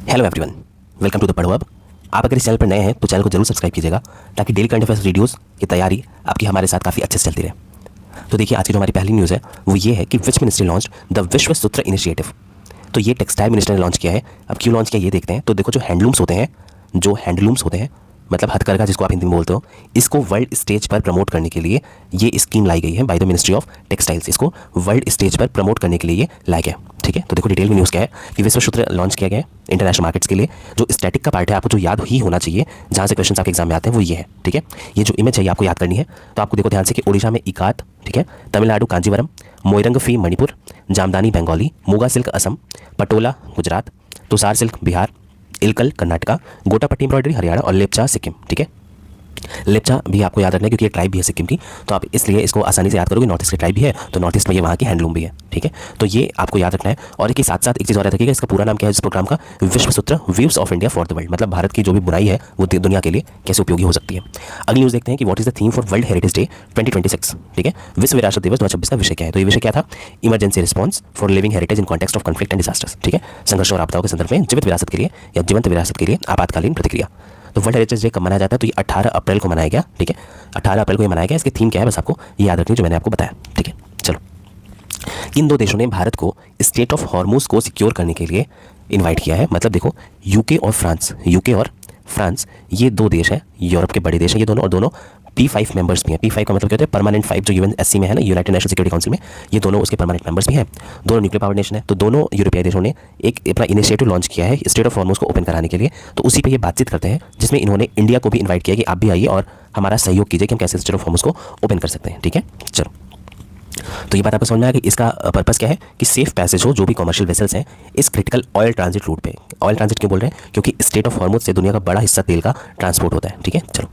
Hello everyone, welcome to the Padho Ab. आप अगर इस चैनल पर नए हैं तो चैनल को जरूर सब्सक्राइब कीजिएगा ताकि डेली करंट अफेयर्स वीडियोस की तैयारी आपकी हमारे साथ काफ़ी अच्छे से चलती रहे। तो देखिए, आज की जो हमारी पहली न्यूज़ है वो ये है कि विच मिनिस्ट्री लॉन्च द विश्व सूत्र इनिशिएटिव। तो ये टेक्सटाइल मिनिस्टर ने लॉन्च किया है। अब क्यों लॉन्च किया ये देखते हैं। तो देखो, जो हैंडलूम्स होते हैं मतलब हथकरघा जिसको आप हिंदी में बोलते हो, इसको वर्ल्ड स्टेज पर प्रमोट करने के लिए ये स्कीम लाई गई है by the ministry of textiles. इसको वर्ल्ड स्टेज पर प्रमोट करने के लिए ये लाया गया। ठीक है, तो देखो डिटेल में न्यूज़ क्या है कि विश्व सूत्र लॉन्च किया गया है इंटरनेशनल मार्केट्स के लिए। जो स्टैटिक का पार्ट है आपको जो याद ही होना चाहिए, जहाँ से क्वेश्चन आपके एग्जाम में आते हैं वो ये है। ठीक है, ये जो इमेज है आपको याद करनी है। तो आपको देखो ध्यान से कि ओडिशा में इकात, ठीक है, Tamil Nadu Kanjivaram, Moirang Phee Manipur, Jamdani Bengali, Muga silk Assam, Patola Gujarat, Tussar silk Bihar, Ilkal Karnataka, Gotapatti embroidery Haryana और लेप्चा सिक्किम। ठीक है, लेप्चा भी आपको याद रखना है क्योंकि ये ट्राइब भी है सिक्किम की, तो आप इसलिए इसको आसानी से याद करोगे। नॉर्थ ईस्ट की ट्राइब भी है तो नॉर्थ ईस्ट में ये वहाँ की हैंडलूम भी है। ठीक है, तो ये आपको याद रखना है। और एक साथ साथ एक चीज़ और याद रखिएगा, इसका पूरा नाम क्या है इस प्रोग्राम का? विश्व सूत्र weaves of India for the world. मतलब भारत की जो भी बुनाई है वो दुनिया के लिए कैसे उपयोगी हो सकती है। अगली न्यूज़ देखते हैं कि what is the theme for world heritage day 2026। ठीक है, विश्व विरासत दिवस 2026 का विषय क्या है? तो ये विषय क्या था? Emergency response for living heritage in context of conflict and disasters. ठीक है, संघर्ष और आपदाओं के संदर्भ में जीवित विरासत के लिए या जीवंत विरासत के लिए आपातकालीन प्रतिक्रिया। तो वर्ल्ड हेरिटेज डे कब मनाया जाता है? तो ये 18 अप्रैल को मनाया गया। ठीक है, 18 अप्रैल को ये मनाया गया। इसकी थीम क्या है बस आपको ये याद रखनी जो मैंने आपको बताया। ठीक है, चलो, इन दो देशों ने भारत को स्टेट ऑफ हॉर्मुज को सिक्योर करने के लिए इनवाइट किया है। मतलब देखो, यूके और फ्रांस ये दो देश हैं, यूरोप के बड़े देश हैं ये दोनों, और दोनों P5 मेंबर्स भी हैं। P5 का मतलब क्या होता है? परमानेंट 5 जो UNSC में है ना, यूनाइटेड नेशन सिक्योरिटी काउंसिल में, ये दोनों उसके परमानेंट मेंबर्स भी हैं। दोनों न्यूक्लियर पावर नेशन है। तो दोनों यूरोपीय देशों ने एक अपना इनिशिएटिव लॉन्च किया है स्टेट ऑफ हॉर्मुज को ओपन कराने के लिए। तो उसी पे ये बातचीत करते हैं जिसमें इन्होंने इंडिया को भी इन्वाइट किया कि आप भी आइए और हमारा सहयोग कीजिए कि हम कैसे स्टेट ऑफ हॉर्मुज को ओपन कर सकते हैं। ठीक है, चलो, तो ये बात आपको समझ में आया कि इसका पर्पस क्या है कि सेफ पैसेज हो जो भी कमर्शियल वेसल्स हैं इस क्रिटिकल ऑयल ट्रांजिट रूट पे। ऑयल ट्रांजिट क्यों बोल रहे हैं? क्योंकि स्टेट ऑफ हॉर्मुज से दुनिया का बड़ा हिस्सा तेल का ट्रांसपोर्ट होता है। ठीक है, चलो,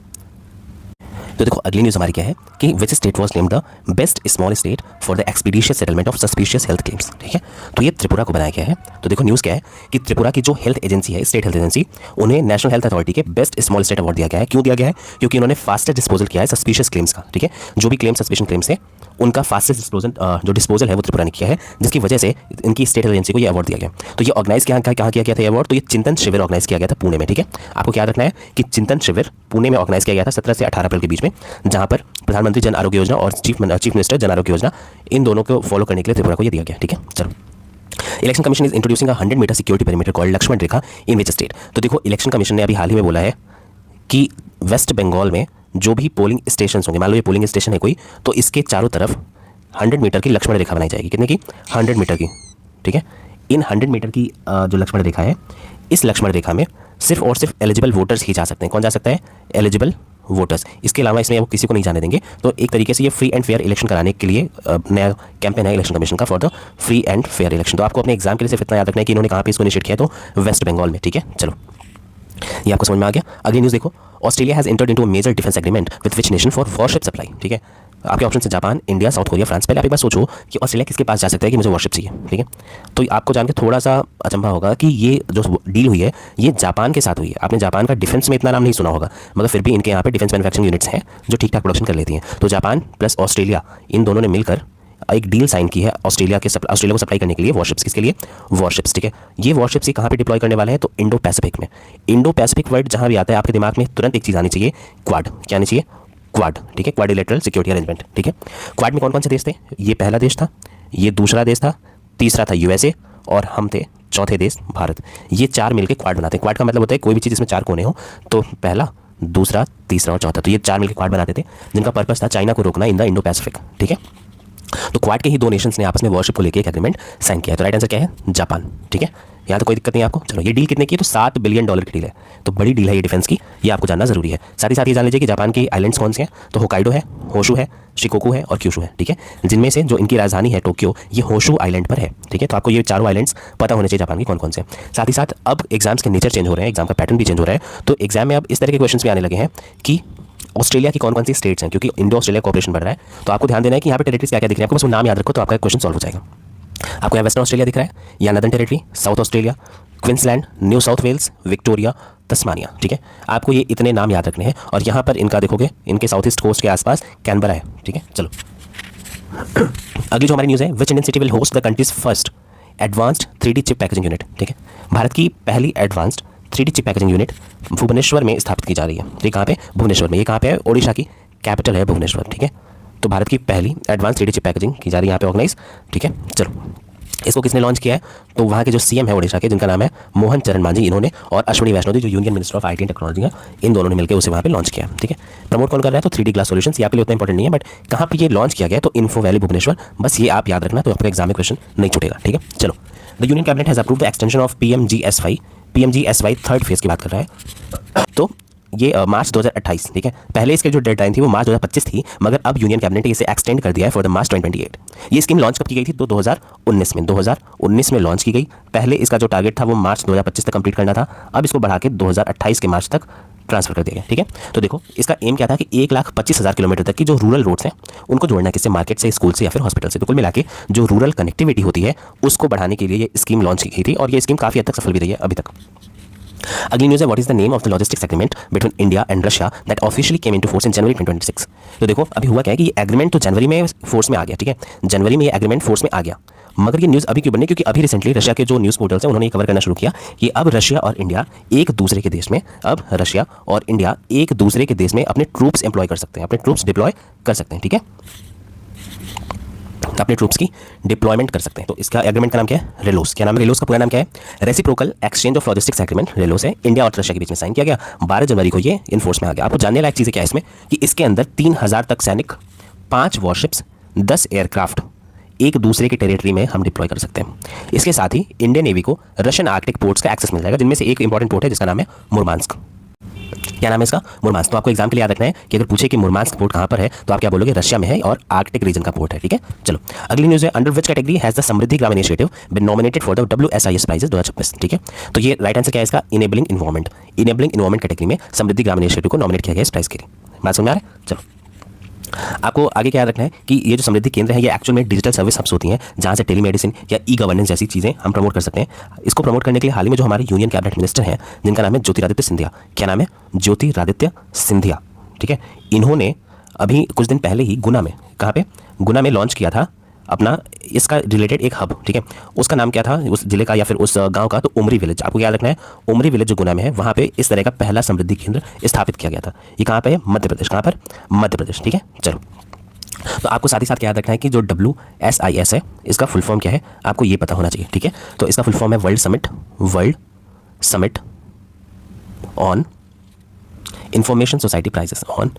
तो देखो अगली न्यूज़ हमारी क्या है कि which state was named the best small state for the expeditious settlement of suspicious health claims. ठीक है, तो ये त्रिपुरा को बनाया गया है। तो देखो न्यूज़ क्या है कि त्रिपुरा की जो हेल्थ एजेंसी है, स्टेट हेल्थ एजेंसी, उन्हें नेशनल हेल्थ अथॉरिटी के बेस्ट स्मॉल स्टेट अवार्ड दिया गया है। क्यों दिया गया है? क्योंकि उन्होंने फास्टेस्ट डिस्पोजल किया है सस्पिशियस क्लेम्स का। ठीक है, जो भी क्लेम सस्पिशन क्लेम्स है उनका फास्टेस्ट डिस्पोजल है वो त्रिपुरा ने किया है, जिसकी वजह से इनकी स्टेट एजेंसी को ये अवार्ड दिया गया। तो ये ऑर्गेनाइज कहाँ किया गया था ये अवार्ड? तो ये चिंतन शिविर ऑर्गेनाइज किया गया था पुणे में। ठीक है, आपको क्या रखना है कि चिंतन शिविर पुणे में ऑर्गेनाइज किया गया था 17 से 18 अप्रैल के बीच में, जहां पर प्रधानमंत्री जन आरोग्य योजना और चीफ मिनिस्टर जन आरोग्य योजना, इन दोनों को फॉलो करने के लिए त्रिपुरा को ये दिया गया। ठीक है, चलो, election commission is introducing 100 meter security perimeter called Lakshman Rekha in which state. तो देखो, इलेक्शन कमीशन ने अभी हाल ही में बोला है कि वेस्ट बंगाल में जो भी पोलिंग स्टेशन होंगे, मान लो ये पोलिंग स्टेशन है कोई, तो इसके चारों तरफ 100 मीटर की लक्ष्मण रेखा बनाई जाएगी। कितने की? 100 मीटर की। ठीक है, इन 100 मीटर की जो लक्ष्मण रेखा है, इस लक्ष्मण रेखा में सिर्फ और सिर्फ एलिजिबल वोटर्स ही जा सकते हैं। कौन जा सकता है? Eligible voters. इसके अलावा इसमें वो किसी को नहीं जाने देंगे। तो एक तरीके से ये फ्री एंड फेयर इलेक्शन कराने के लिए नया कैंपेन है इलेक्शन कमीशन का for the free and fair election. तो आपको अपने एग्जाम के लिए सिर्फ इतना याद रखना है कि इन्होंने कहाँ पे इसको इनिशिएट किया, तो वेस्ट बंगाल में। ठीक है, चलो, ये आपको समझ में आ गया। अगली न्यूज़ देखो, Australia has entered into a major defence agreement with which nation for warship supply. ठीक है, आपके ऑप्शन से Japan, India, South Korea, France. पहले आप एक बार सोचो कि ऑस्ट्रेलिया किसके पास जा सकता है कि मुझे वॉरशिप चाहिए। ठीक है, तो आपको जान के थोड़ा सा अचंभा होगा कि ये जो डील हुई है ये जापान के साथ हुई है। आपने जापान का डिफेंस में इतना नाम नहीं सुना होगा, मगर फिर भी इनके यहाँ पे डिफेंस मैन्युफैक्चरिंग यूनिट्स हैं जो ठीक ठाक प्रोडक्शन कर लेती हैं। तो जापान प्लस ऑस्ट्रेलिया, इन दोनों ने मिलकर एक डील साइन की है ऑस्ट्रेलिया को सप्लाई करने के लिए वॉरशिप्स। किसके लिए? वॉरशिप्स। ठीक है, ये वॉरशिप्स ही कहाँ पे डिप्लॉय करने वाले हैं? तो इंडो पैसिफिक में। इंडो पैसिफिक वर्ड जहाँ भी आता है आपके दिमाग में तुरंत एक चीज़ आनी चाहिए, क्वाड। क्या आनी चाहिए? क्वाड। ठीक है, क्वाड्रिलेटरल सिक्योरिटी अरेंजमेंट। ठीक है, क्वाड में कौन कौन से देश थे? ये पहला देश था, ये दूसरा देश था, तीसरा था USA और हम थे चौथे देश भारत। ये चार मिलकर क्वाड बनाते हैं। क्वाड का मतलब होता है कोई भी चीज़ इसमें चार कोने हो, तो पहला, दूसरा, तीसरा और चौथा, तो ये चार मिलकर क्वाड बनाते थे, जिनका पर्पस था चाइना को रोकना इन द इंडो पैसिफिक। ठीक है, तो क्वाड के ही दो नेशंस ने आपस में वॉरशिप को लेकर एक एग्रीमेंट साइन किया है। तो राइट आंसर क्या है? जापान। ठीक है, यहाँ तो कोई दिक्कत नहीं आपको। चलो, ये डील कितने की है? तो $7 बिलियन की डील है। तो बड़ी डील है ये डिफेंस की, ये आपको जानना जरूरी है। साथ ही साथ ये जान लीजिए कि जापान की आइलैंड्स कौन से हैं? तो होकाइडो है, होशू है, शिकोकू है और क्यूशू है। ठीक है, जिनमें से जो इनकी राजधानी है टोक्यो, ये होशू आइलैंड पर है। ठीक है, तो आपको ये चारों आइलैंड्स पता होने चाहिए जापान की कौन कौन से। साथ ही साथ अब एग्जाम्स के नेचर चेंज हो रहे हैं, एग्जाम का पैटर्न भी चेंज हो रहा है। तो एग्जाम में अब इस तरह के क्वेश्चन भी आने लगे हैं कि ऑस्ट्रेलिया की कौन कौन सी स्टेट्स हैं, क्योंकि इंडो ऑस्ट्रेलिया कोऑपरेशन बढ़ रहा है। तो आपको ध्यान देना है कि यहाँ पे टेरिटरीज क्या क्या दिख रहे हैं, आपको बस वो नाम याद रखो तो आपका क्वेश्चन सॉल्व हो जाएगा। आपको यहाँ वेस्टर्न ऑस्ट्रेलिया दिख रहा है, या northern territory, South Australia, Queensland, New South Wales, Victoria, Tasmania. ठीक है, आपको ये इतने नाम याद रखने हैं। और यहाँ पर इनका देखोगे, इनके साउथ ईस्ट कोस्ट के आसपास कैनबरा है। ठीक है, चलो, अगली जो हमारी न्यूज़ है, which Indian city will host the country's first advanced 3D chip packaging unit, ठीक है। भारत की पहली advanced 3D chip packaging unit Bhubaneswar में स्थापित की जा रही है। तो ये कहाँ पे? भुवनेश्वर में। ये कहाँ पे है? ओडिशा की कैपिटल है भुवनेश्वर, ठीक है। तो भारत की पहली एडवांस 3D चिप पैकेजिंग की जा रही है यहाँ पे ऑर्गेनाइज, ठीक है। चलो, इसको किसने लॉन्च किया है? तो वहाँ के जो सीएम है ओडिशा के, जिनका नाम है मोहन चरण मांझी, इन्होंने, और अश्विनी वैष्णव जो union minister of IT and technology है, इन दोनों ने मिलकर उसे वहाँ पे लॉन्च किया, ठीक है। प्रमोट कौन कर रहा है? तो 3D ग्लास सॉल्यूशंस। यहाँ पे उतना इंपॉर्टेंट नहीं है, बट कहाँ पे ये लॉन्च किया गया? तो इन्फो वैली भुवनेश्वर। बस ये आप याद रखना, तो आपका एग्जाम में क्वेश्चन नहीं छूटेगा, ठीक है। चलो, the union cabinet has approved the extension of PMGSY third phase की बात कर रहा है। तो ये मार्च 2028, ठीक है। पहले इसके जो डेडलाइन थी वो मार्च 2025 थी, मगर अब यूनियन कैबिनेट ने इसे एक्सटेंड कर दिया है फॉर द मार्च 2028। ये स्कीम लॉन्च कब की गई थी? तो 2019 में लॉन्च की गई। पहले इसका जो टारगेट था वो मार्च 2025 तक कंप्लीट करना था, अब इसको बढ़ा के 2028 के मार्च तक ट्रांसफर कर दिया गया, ठीक है। तो देखो, इसका एम क्या था कि 1,25,000 किलोमीटर तक की जो रूरल रोड्स हैं उनको जोड़ना किससे? मार्केट से, स्कूल से या फिर हॉस्पिटल से। तो कुल मिला के जो रूरल कनेक्टिविटी होती है उसको बढ़ाने के लिए ये स्कीम लॉन्च की गई थी, और ये स्कीम काफ़ी हद तक सफल भी रही है अभी तक। अगली न्यूज़ है, what is the name of the logistics agreement between India and Russia that officially came into force in January 2026। तो देखो, अभी हुआ क्या है कि ये एग्रीमेंट तो जनवरी में फोर्स में आ गया, ठीक है। जनवरी में ये एग्रीमेंट फोर्स में आ गया, मगर ये न्यूज़ अभी क्यों बनी? क्योंकि अभी रिसेंटली रशिया के जो न्यूज़ पोर्टल्स हैं उन्होंने ये कवर करना शुरू किया कि अब रशिया और इंडिया एक दूसरे के देश में, अब रशिया और इंडिया एक दूसरे के देश में अपने ट्रूप्स एम्प्लॉय कर सकते हैं, अपने ट्रूप्स डिप्लॉय कर सकते हैं, ठीक है। अपने ट्रूप्स की डिप्लॉयमेंट कर सकते हैं। तो इसका एग्रीमेंट का नाम क्या है? रेलोस। क्या नाम है रेलोस का? पूरा नाम क्या है? Reciprocal exchange of logistics agreement, RELOS है। इंडिया और रशिया के बीच में साइन किया गया, 12 जनवरी को ये इनफोर्स में आ गया। आपको जानने लायक चीज़ें क्या है इसमें कि इसके अंदर 3000 तक सैनिक, 5 वॉरशिप्स, 10 एयरक्राफ्ट एक दूसरे के टेरिटरी में हम डिप्लॉय कर सकते हैं। इसके साथ ही इंडियन नेवी को रशियन आर्कटिक पोर्ट्स का एक्सेस मिल जाएगा, जिनमें से एक इंपॉर्टेंट पोर्ट है जिसका नाम है मुरमांस्क। क्या नाम है इसका? मुरमांस्क। तो आपको एग्जाम के लिए याद रखना है कि अगर पूछे कि मुरमांस्क पोर्ट कहाँ पर है तो आप क्या बोलोगे? रशिया में है और आर्कटिक रीजन का पोर्ट है, ठीक है। चलो, अगली न्यूज़ है, under which category has the Samriddhi Gram initiative been nominated for the WSIS prizes 2026, ठीक है। तो ये राइट आंसर क्या है इसका? Enabling environment. Enabling environment category में समृद्धि ग्राम इनिशिएटिव को नॉमिनेट किया गया इस प्राइज के लिए। बात समझ में आ रहा है? चलो, आपको आगे क्या याद रखना है कि ये जो समृद्धि केंद्र है ये एक्चुअल में डिजिटल सर्विस हब्स होती हैं, जहाँ से टेलीमेडिसिन या ई गवर्नेंस जैसी चीज़ें हम प्रमोट कर सकते हैं। इसको प्रमोट करने के लिए हाल ही में जो हमारे यूनियन कैबिनेट मिनिस्टर हैं, जिनका नाम है ज्योतिरादित्य सिंधिया। क्या नाम है? ज्योतिरादित्य सिंधिया, ठीक है। इन्होंने अभी कुछ दिन पहले ही गुना में, कहाँ पे? गुना में लॉन्च किया था अपना इसका रिलेटेड एक हब, ठीक है। उसका नाम क्या था उस जिले का या फिर उस गांव का? तो उमरी विलेज। आपको याद रखना है, उमरी विलेज जो गुना में है, वहाँ पे इस तरह का पहला समृद्धि केंद्र स्थापित किया गया था। ये कहाँ पे है? मध्य प्रदेश। कहाँ पर? मध्य प्रदेश, ठीक है। चलो, तो आपको साथ ही साथ क्या याद रखना है कि जो WSIS है इसका फुल फॉर्म क्या है आपको ये पता होना चाहिए, ठीक है। तो इसका फुल फॉर्म है world summit on information society prizes, on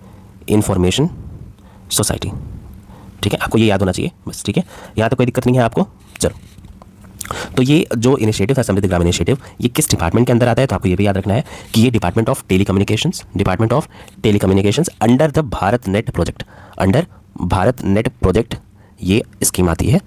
information society, ठीक है। आपको ये याद होना चाहिए बस, ठीक है। यहाँ तक कोई दिक्कत नहीं है आपको। चलो, तो ये जो इनिशिएटिव है समृद्धि ग्राम इनिशिएटिव, ये किस डिपार्टमेंट के अंदर आता है? तो आपको ये भी याद रखना है कि ये department of telecommunications under the Bharat net project, under Bharat net project ये स्कीम आती है,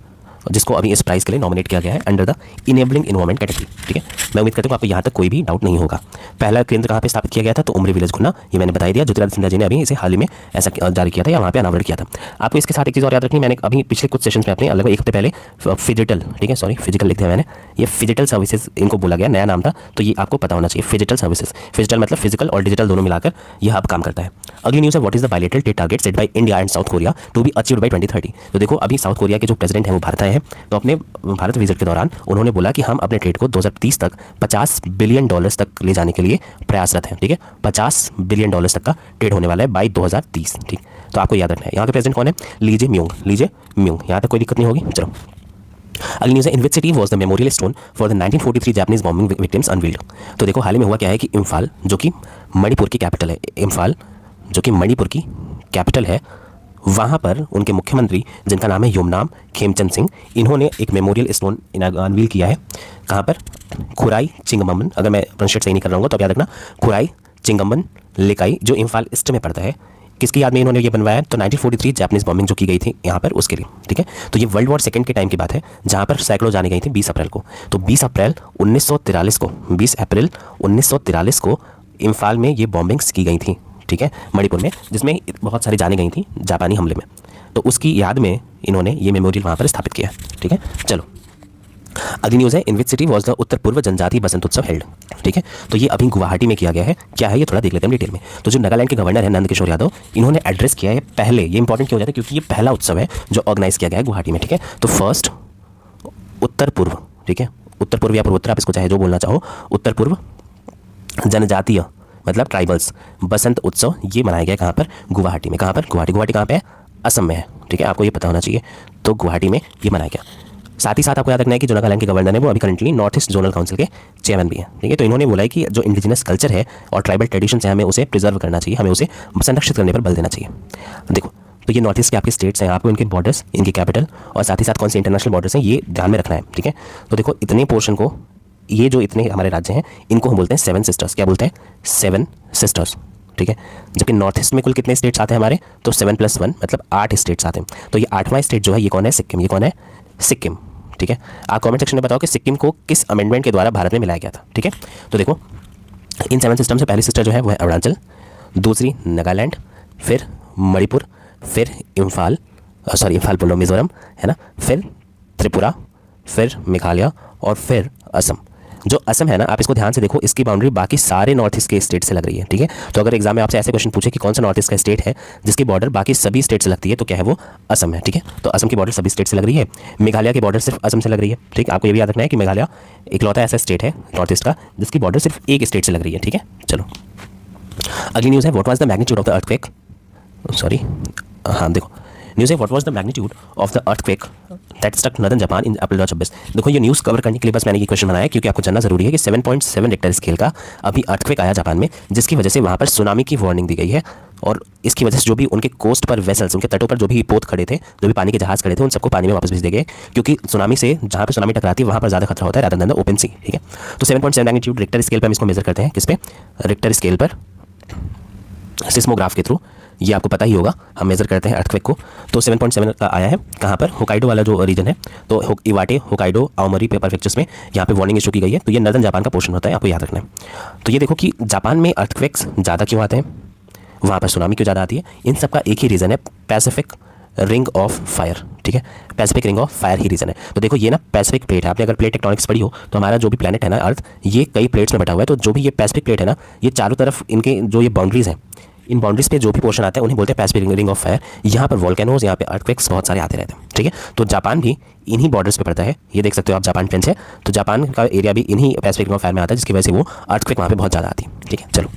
जिसको अभी इस प्राइस के लिए नॉमिनेट किया गया है under the enabling environment category, ठीक है। मैं उम्मीद करता हूँ आपको यहाँ तक कोई भी डाउट नहीं होगा। पहला केंद्र कहाँ पे स्थापित किया गया था? तो उमरी विलेज गुना, ये मैंने बता दिया। ज्योतिरादित्य सिंधिया जी ने अभी इसे हाल ही में ऐसा जारी किया था या वहाँ पे अनावरण किया था। आपको इसके साथ एक चीज़ और याद रखनी, मैंने अभी पिछले कुछ सेशंस में अपने लगभग एक हफ्ते पहले फिजिटल, ठीक है, सॉरी फिजिकल लिख दिया मैंने, ये फिजिटल सर्विसेज इनको बोला गया, नया नाम था, तो ये आपको पता होना चाहिए। फिजिटल सर्विसेज, फिजिटल मतलब फिजिकल और डिजिटल दोनों मिलाकर यह हब काम करता है। अगली न्यूज़ है, what is the bilateral trade target set by India and South Korea to be achieved by 2030। तो देखो, अभी साउथ कोरिया के जो प्रेसिडेंट हैं वो भारत आए हैं, तो अपने भारत विजिट के दौरान उन्होंने बोला कि हम अपने ट्रेड को 2030 तक $50 बिलियन तक ले जाने के लिए प्रयासरत हैं, ठीक है। $50 बिलियन तक का ट्रेड होने वाला है बाय 2030, ठीक। तो आपको याद रखना है। यहाँ के प्रेसिडेंट कौन है? लीजे म्यूंग। यहाँ तक कोई दिक्कत नहीं होगी। चलो, अगली न्यूज़ है, in which city was the memorial stone for the 1943 Japanese bombing victims unveiled. तो देखो, हाल ही में हुआ क्या है कि इम्फाल जो कि मणिपुर की कैपिटल है, इम्फाल जो कि मणिपुर की कैपिटल है, वहाँ पर उनके मुख्यमंत्री जिनका नाम है योमनाम खेमचंद सिंह, इन्होंने एक मेमोरियल स्टोन अनवील किया है। कहाँ पर? खुराई चिंगमन, अगर मैं प्रोनाउंसिएट सही नहीं कर रहा हूँ तो याद रखना, खुराई चिंगमन लेकाई, जो इम्फाल ईस्ट में पड़ता है। किसकी याद में इन्होंने ये बनवाया? तो 1943 जापानीज बॉम्बिंग जो की गई थी यहाँ पर, उसके लिए, ठीक है। तो ये वर्ल्ड वॉर सेकंड के टाइम की बात है, जहाँ पर सैकड़ों जाने गई थी 20 अप्रैल को। तो 20 अप्रैल 1943 को इम्फाल में ये बॉम्बिंग्स की गई थी, ठीक है, मणिपुर में, जिसमें बहुत सारी जाने गई थी जापानी हमले में। तो उसकी याद में इन्होंने ये मेमोरियल वहाँ पर स्थापित किया, ठीक है। चलो, अगली न्यूज़ है, in which city was the उत्तर पूर्व जनजातीय बसंत उत्सव हेल्ड, ठीक है। तो ये अभी गुवाहाटी में किया गया है। क्या है ये थोड़ा देख लेते हैं डिटेल में। तो जो नागालैंड के गवर्नर है नंद किशोर यादव, इन्होंने एड्रेस किया है पहले, ये इंपॉर्टेंट क्यों हो जाता है क्योंकि ये पहला उत्सव है जो ऑर्गेनाइज किया गया है गुवाहाटी में, ठीक है। तो फर्स्ट उत्तर पूर्व ठीक है, उत्तर पूर्व या पूर्वोत्तर, आप इसको चाहे जो बोलना चाहो, उत्तर पूर्व जनजातीय मतलब ट्राइबल्स बसंत उत्सव ये मनाया गया कहाँ पर, गुवाहाटी में। कहाँ पर, गुवाहाटी। गुवाहाटी कहाँ पे है, असम में है, ठीक है, आपको ये पता होना चाहिए। तो गुवाहाटी में ये मनाया गया। साथ ही साथ आपको याद रखना है कि जो नागालैंड के गवर्नर है वो अभी currently north east zonal council के चेयरमैन भी हैं, ठीक है। तो इन्होंने बोला है कि जो इंडिजिनस कल्चर है और ट्राइबल ट्रेडिशन है हमें उसे प्रिजर्व करना चाहिए, हमें उसे संरक्षित करने पर बल देना चाहिए। देखो, तो ये नॉर्थ ईस्ट के आपके स्टेट्स हैं, आपको इनके बॉर्डर्स, इनकी कैपिटल और साथ ही साथ कौन से इंटरनेशनल बॉर्डर्स हैं ये ध्यान में रखना है, ठीक है। तो देखो, इतने पोर्शन को, ये जो इतने हमारे राज्य हैं इनको हम बोलते हैं 7 सिस्टर्स। क्या बोलते हैं, 7 सिस्टर्स, ठीक है। जबकि नॉर्थ ईस्ट में कुल कितने स्टेट्स आते हैं हमारे, तो 7 + 1 मतलब 8 स्टेट्स आते हैं। तो ये 8वां स्टेट जो है ये कौन है, सिक्किम। ये कौन है, सिक्किम, ठीक है। आप कमेंट सेक्शन में बताओ कि सिक्किम को किस अमेंडमेंट के द्वारा भारत में मिलाया गया था, ठीक है। तो देखो, इन 7 सिस्टम से पहली सिस्टर जो है वो है अरुणाचल, दूसरी नागालैंड, फिर मणिपुर, फिर इम्फाल बोलो, मिजोरम, है ना, फिर त्रिपुरा, फिर मेघालय और फिर असम। जो असम है ना, आप इसको ध्यान से देखो, इसकी बाउंड्री बाकी सारे नॉर्थ ईस्ट के स्टेट से लग रही है, ठीक है। तो अगर एग्जाम में आपसे ऐसे क्वेश्चन पूछे कि कौन सा नॉर्थ ईस्ट का स्टेट है जिसकी बॉर्डर बाकी सभी स्टेट से लगती है, तो क्या है वो, असम है, ठीक है। तो असम की बॉर्डर सभी स्टेट से लग रही है, मेघालय की बॉर्डर सिर्फ असम से लग रही है, ठीक। आपको ये भी याद रखना है कि मेघालय इकलौता ऐसा स्टेट है नॉर्थ ईस्ट का जिसकी बॉर्डर सिर्फ एक स्टेट से लग रही है, ठीक है। चलो, अगली न्यूज़ है, what was the magnitude of the earthquake, sorry, हाँ देखो, न्यूज़ है, what was the magnitude of the earthquake that struck northern Japan in April 2026। देखो, ये न्यूज़ कवर करने के लिए बस मैंने ये क्वेश्चन बनाया क्योंकि आपको जानना जरूरी है कि 7.7 रिक्टर स्केल का अभी अर्थक्वेक आया जापान में, जिसकी वजह से वहाँ पर सुनामी की वार्निंग दी गई है। और इसकी वजह से जो भी उनके कोस्ट पर वेसल्स, उनके तटों पर जो भी पोत खड़े थे, जो भी पानी के जहाज खड़े थे, उन सबको पानी में वापस भेज दिए गए, क्योंकि सुनामी से जहाँ पर सुनामी टकराती है वहाँ पर ज़्यादा खतरा होता है रादर देन द ओपन सी, ठीक है। तो 7.7 मैग्नीट्यूड रिक्टर स्केल पर हम इसको मेजर करते हैं, किस पे, रिक्टर स्केल पर, सिस्मोग्राफ के थ्रू, ये आपको पता ही होगा, हम मेजर करते हैं अर्थक्वेक को। तो 7.7 आया है कहाँ पर, होकाइडो वाला जो रीजन है, तो इवाटे, होकाइडो, आओमोरी प्रेफेक्चर्स में यहाँ पे वार्निंग इशू की गई है। तो ये नॉर्दर्न जापान का पोर्शन होता है, आपको याद रखना है। तो ये देखो कि जापान में अर्थक्वेक्स ज़्यादा क्यों आते हैं, वहाँ पर सुनामी क्यों ज़्यादा आती है, इन सब का एक ही रीज़न है, पैसिफिक रिंग ऑफ फायर, ठीक है। Pacific ring of fire he reason है। तो देखो, ये ना पैसिफिक प्लेट है, आपने अगर प्लेट टेक्टोनिक्स पढ़ी हो तो हमारा जो भी प्लैनेट है ना अर्थ, ये कई प्लेट्स में बटा हुआ है। तो जो भी ये पैसिफिक प्लेट है ना, ये चारों तरफ इनके जो ये बाउंड्रीज हैं, इन बाउंड्रीज पे जो भी पोर्शन आता है उन्हें बोलते हैं पैसिफिक रिंग ऑफ फायर। यहाँ पर वोल्केनोज, यहाँ पे अर्थक्वेक्स बहुत सारे आते रहते हैं, ठीक है। तो जापान भी इन्हीं बॉर्डर्स पे पड़ता है, ये देख सकते हो आप, जापान फ्रेंच है, तो जापान का एरिया भी इन्हीं पैसिफिक रिंग ऑफ फायर में आता है, जिसकी वजह से वो अर्थक्वेक वहाँ पे बहुत ज़्यादा आती है, ठीक है। चलो,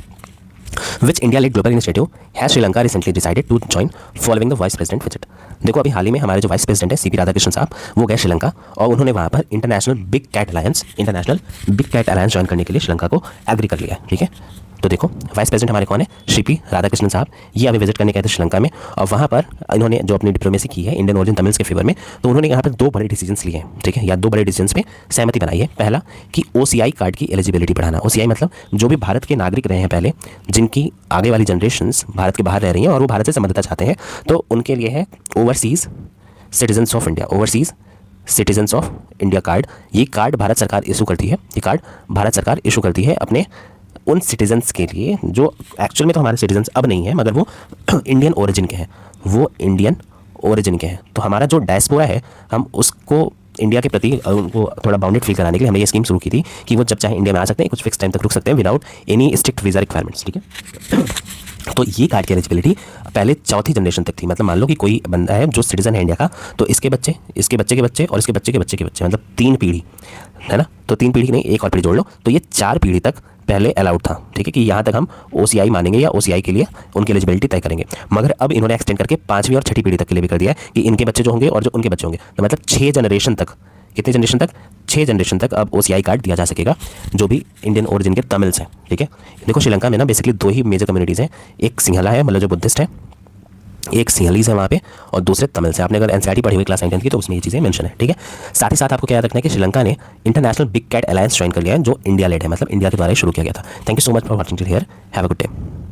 Which India-led global initiative has Sri Lanka recently decided to join following the vice president visit? देखो, अभी हाल ही में हमारे जो वाइस प्रेसिडेंट है सीपी राधाकृष्णन साहब, वो गए श्रीलंका और उन्होंने वहाँ पर international big cat alliance join करने के लिए श्रीलंका को एग्री कर लिया है, ठीक है। तो देखो, वाइस प्रेसिडेंट हमारे कौन है, सीपी राधाकृष्णन साहब, ये अभी विजिट करने गए थे श्रीलंका में और वहाँ पर इन्होंने जो अपनी डिप्लोमेसी की है इंडियन ओरिजिन तमिल्स के फेवर में, तो उन्होंने यहाँ पर 2 बड़े डिसीजंस लिए हैं, ठीक है, या 2 बड़े डिसीजंस पे सहमति बनाई है। पहला कि OCI कार्ड की एलिजिबिलिटी बढ़ाना। OCI मतलब जो भी भारत के नागरिक रहे हैं पहले, जिनकी आगे वाली जनरेशंस भारत के बाहर रह रही हैं और वो भारत से संबद्धता चाहते हैं, तो उनके लिए है overseas citizens of India, overseas citizens of India card. ये कार्ड भारत सरकार इशू करती है, ये कार्ड भारत सरकार इशू करती है अपने उन सिटीजन्स के लिए जो एक्चुअल में तो हमारे सिटीजन्स अब नहीं है, मगर वो इंडियन ओरिजिन के हैं, वो इंडियन ओरिजिन के हैं। तो हमारा जो डायस्पोरा है, हम उसको इंडिया के प्रति उनको थोड़ा बाउंडेड फील कराने के लिए हमने ये स्कीम शुरू की थी कि वो जब चाहे इंडिया में आ सकते हैं, कुछ फिक्स टाइम तक रुक सकते हैं without any strict visa requirements, ठीक है। तो ये कार्ड की एलिजिबिलिटी पहले 4थी जनरेशन तक थी, मतलब मान लो कि कोई बंदा है जो सिटीजन है इंडिया का, तो इसके बच्चे, इसके बच्चे के बच्चे और इसके बच्चे के बच्चे के बच्चे, मतलब 3 पीढ़ी है ना, तो 3 पीढ़ी नहीं, एक और पीढ़ी जोड़ लो, तो ये 4 पीढ़ी तक पहले अलाउड था, ठीक है, कि यहाँ तक हम OCI मानेंगे या OCI के लिए उनकी एलिजिबिलिटी तय करेंगे। मगर अब इन्होंने एक्सटेंड करके 5वीं और 6ठी पीढ़ी तक के लिए भी कर दिया है कि इनके बच्चे जो होंगे और जो उनके बच्चे होंगे, तो मतलब 6 जनरेशन तक, कितने जनरेशन तक, 6 जनरेशन तक अब OCI कार्ड दिया जा सकेगा जो भी इंडियन ओरिजिन के तमिल्स हैं, ठीक है। देखो, श्रीलंका में ना बेसिकली 2 ही मेजर कम्युनिटीज़ हैं, एक सिंहला है मतलब जो बुद्धिस्ट है, एक सिंहलीज है वहाँ पे, और दूसरे तमिल से। आपने अगर NCERT पढ़ी हुई क्लास 9 की तो उसमें ये चीज़ें मेंशन है, ठीक है। साथ ही साथ आपको क्या याद रखना है कि श्रीलंका ने international big cat alliance join कर लिया है, जो इंडिया लेड है, मतलब इंडिया के द्वारा शुरू किया गया था। Thank you so much for watching here, have a good day.